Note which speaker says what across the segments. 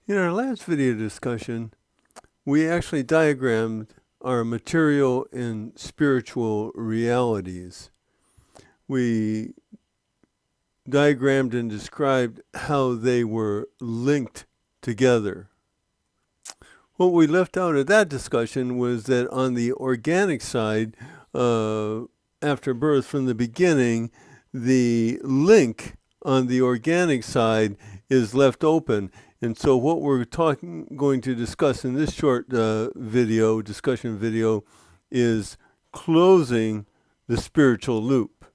Speaker 1: In our last video discussion, we actually diagrammed our material and spiritual realities. We diagrammed and described how they were linked together. What we left out of that discussion was that on the organic side, after birth from the beginning, the link on the organic side is left open. And so what we're going to discuss in this short discussion video, is closing the spiritual loop.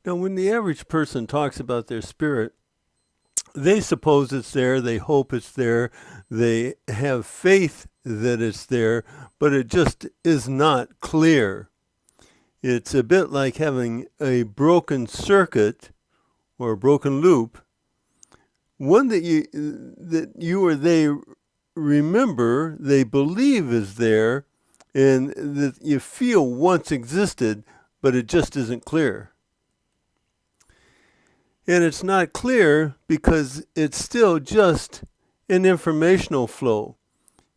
Speaker 1: Now, when the average person talks about their spirit, they suppose it's there, they hope it's there, they have faith that it's there, but it just is not clear. It's a bit like having a broken circuit or a broken loop, one that you or they remember, they believe is there, and that you feel once existed, but it just isn't clear. And it's not clear because it's still just an informational flow.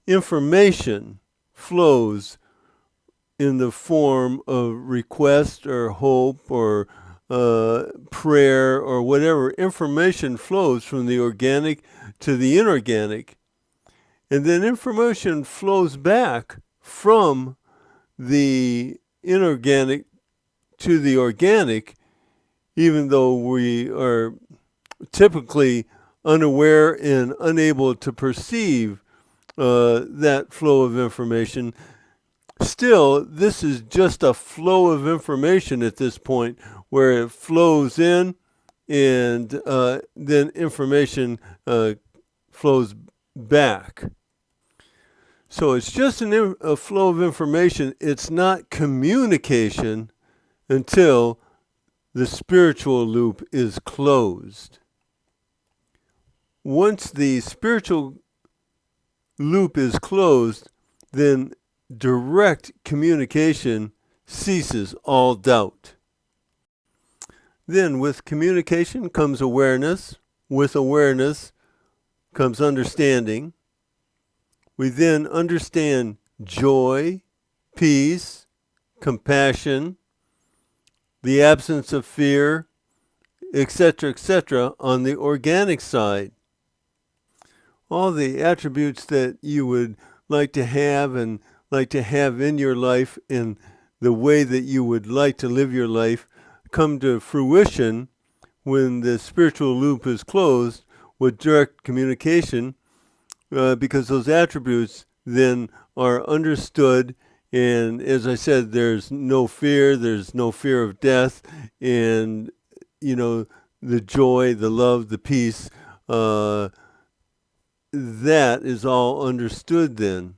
Speaker 1: Information flows in the form of request or hope or prayer or whatever. Information flows from the organic to the inorganic. And then information flows back from the inorganic to the organic, even though we are typically unaware and unable to perceive that flow of information. Still, this is just a flow of information at this point, where it flows in and then information flows back. So it's just a flow of information. It's not communication until the spiritual loop is closed. Once the spiritual loop is closed, then direct communication ceases all doubt. Then with communication comes awareness. With awareness comes understanding. We then understand joy, peace, compassion, the absence of fear, etc., on the organic side. All the attributes that you would like to have and like to have in your life, in the way that you would like to live your life, come to fruition when the spiritual loop is closed with direct communication, because those attributes then are understood. And as I said, there's no fear of death, and the joy, the love, the peace, that is all understood then.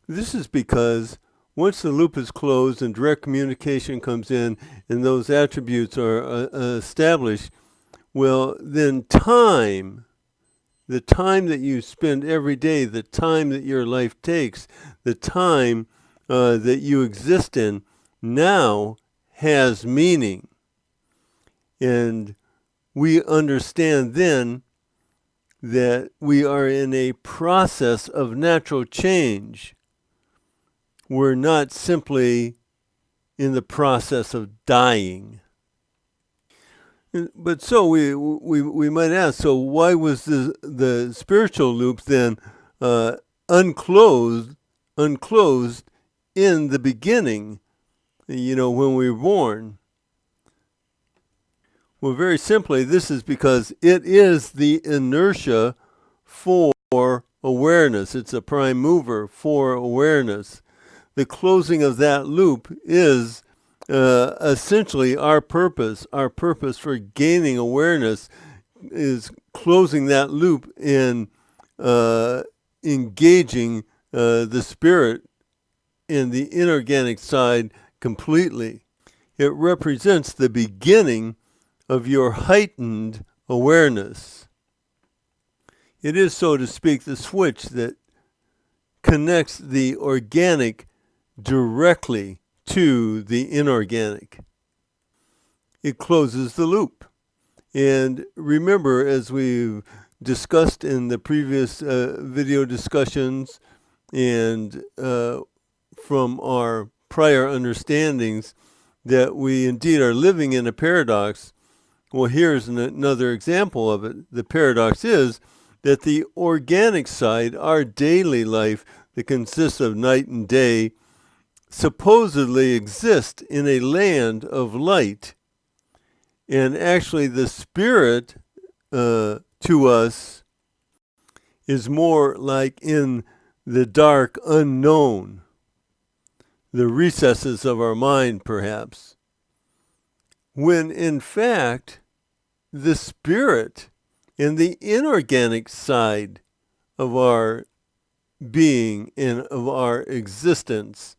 Speaker 1: This is because once the loop is closed and direct communication comes in and those attributes are established, well, then the time that you spend every day, the time that your life takes, the time that you exist in now has meaning. And we understand then that we are in a process of natural change. We're not simply in the process of dying. But so we might ask, so why was the spiritual loop then unclosed in the beginning, when we were born? Well, very simply, this is because it is the inertia for awareness. It's a prime mover for awareness. The closing of that loop is essentially our purpose. Our purpose for gaining awareness is closing that loop and engaging the spirit in the inorganic side completely. It represents the beginning of your heightened awareness. It is, so to speak, the switch that connects the organic directly to the inorganic. It closes the loop. And remember, as we've discussed in the previous video discussions and from our prior understandings that we indeed are living in a paradox. Well, here's another example of it. The paradox is that the organic side, our daily life that consists of night and day, supposedly exists in a land of light. And actually the spirit to us is more like in the dark unknown, the recesses of our mind perhaps, when in fact the spirit and the inorganic side of our being and of our existence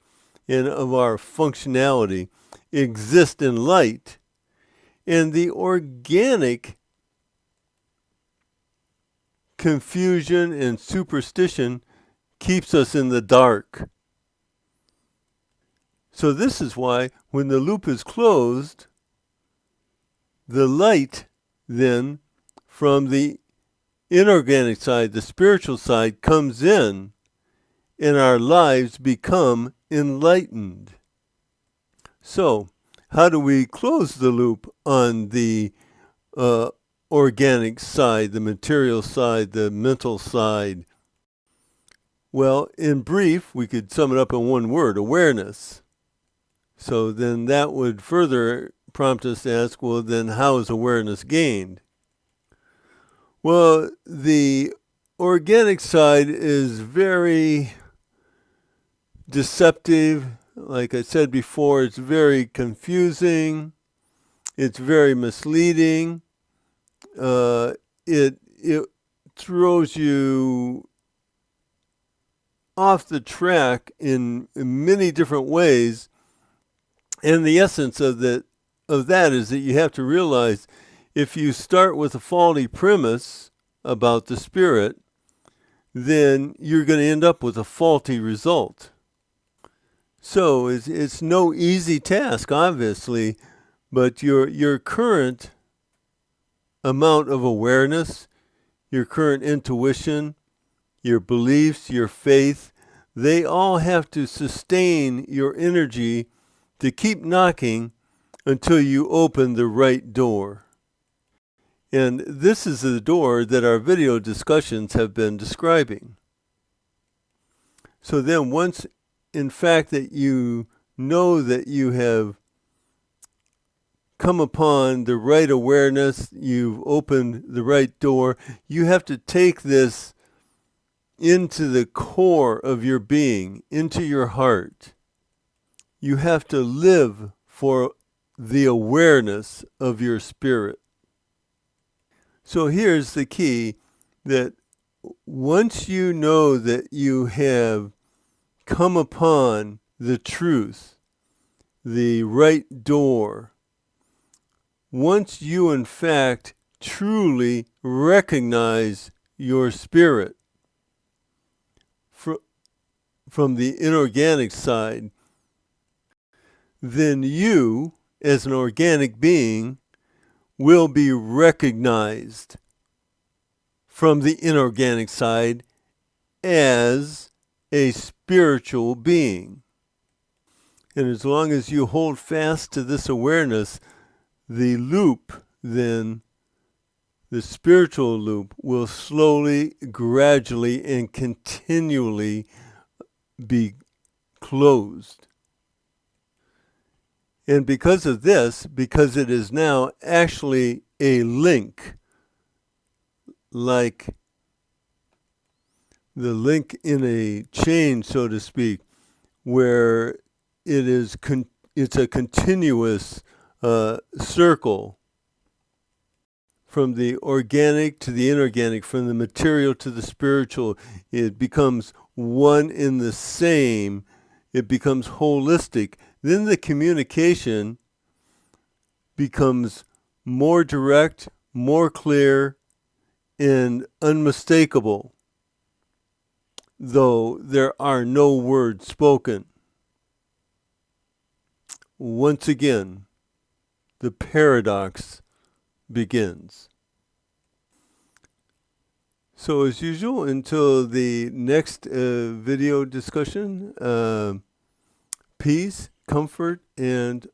Speaker 1: and of our functionality exist in light, and the organic confusion and superstition keeps us in the dark. So this is why when the loop is closed, the light then from the inorganic side, the spiritual side, comes in and our lives become enlightened. So how do we close the loop on the organic side, the material side, the mental side? Well, in brief, we could sum it up in one word: awareness. So then that would further prompt us to ask, well, then how is awareness gained? Well, the organic side is very deceptive. Like I said before, it's very confusing. It's very misleading. It throws you off the track in many different ways. And the essence of that is that you have to realize, if you start with a faulty premise about the spirit, then you're going to end up with a faulty result. So it's no easy task, obviously, but your current amount of awareness, your current intuition, your beliefs, your faith, they all have to sustain your energy to keep knocking until you open the right door. And this is the door that our video discussions have been describing. So then once, in fact, that you know that you have come upon the right awareness, you've opened the right door, you have to take this into the core of your being, into your heart. You have to live for the awareness of your spirit. So here's the key, that once you know that you have come upon the truth, the right door, once you in fact truly recognize your spirit from the inorganic side, then you, as an organic being, will be recognized from the inorganic side as a spiritual being. And as long as you hold fast to this awareness, the loop then, the spiritual loop, will slowly, gradually, and continually be closed. And because of this, because it is now actually a link, like the link in a chain, so to speak, where it's a continuous circle from the organic to the inorganic, from the material to the spiritual. It becomes one in the same. It becomes holistic. Then the communication becomes more direct, more clear, and unmistakable, though there are no words spoken. Once again, the paradox begins. So as usual, until the next video discussion, peace, comfort, and